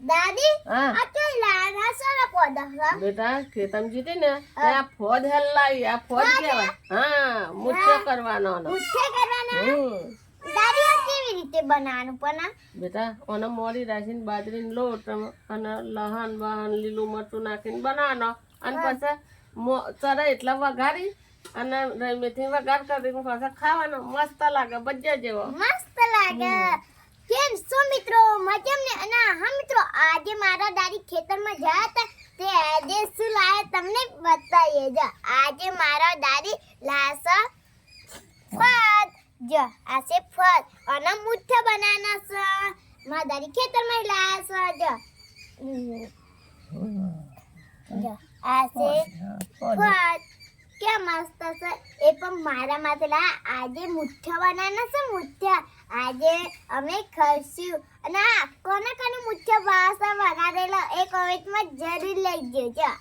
દાદી હા આ કે લાના સારા પોડા બેટા ખેતમ જીતી ને આ ફોજ હેલાઈ આ ફોજ કહેવાય હા મુઠ્ઠો કરવાનો મુઠ્ઠે કરવાના દાદી આ કેવી રીતે બનાવવાનું પણ બેટા ઓને મોરી રાખીને બાજરીનો લોટ અને લહણ બહન લીલું મરચું નાખીને બનાવવાનો અને પછી ચરે એટલા વઘારી અને મેથી વઘાર કરીને પાછા ખાવાનો મસ્ત લાગે ભજીયા જેવો મસ્ત લાગે કેમ છો મિત્રો મજામ ને અને હા મિત્રો આજે મારા દાદી ખેતરમાં ગયા હતા તે આજે શું લાયા તમને બતાવીએ જો આજે મારા દાદી લાસા ફળ જો આ છે ફળ અને મુઠ્ઠા બનાના છે મારા દાદી ખેતરમાં લાયા છે જો આ છે ફળ કે મસ્ત છે એ પણ મારા માટે લા આજે મુઠ્ઠા બનાના છે મુઠ્ઠા આજે અમે ખાઈશું અને કોને કોને મુઠ્ઠા ભાષા વગાડેલો એ કોમેન્ટમાં જરૂર લઈ જજો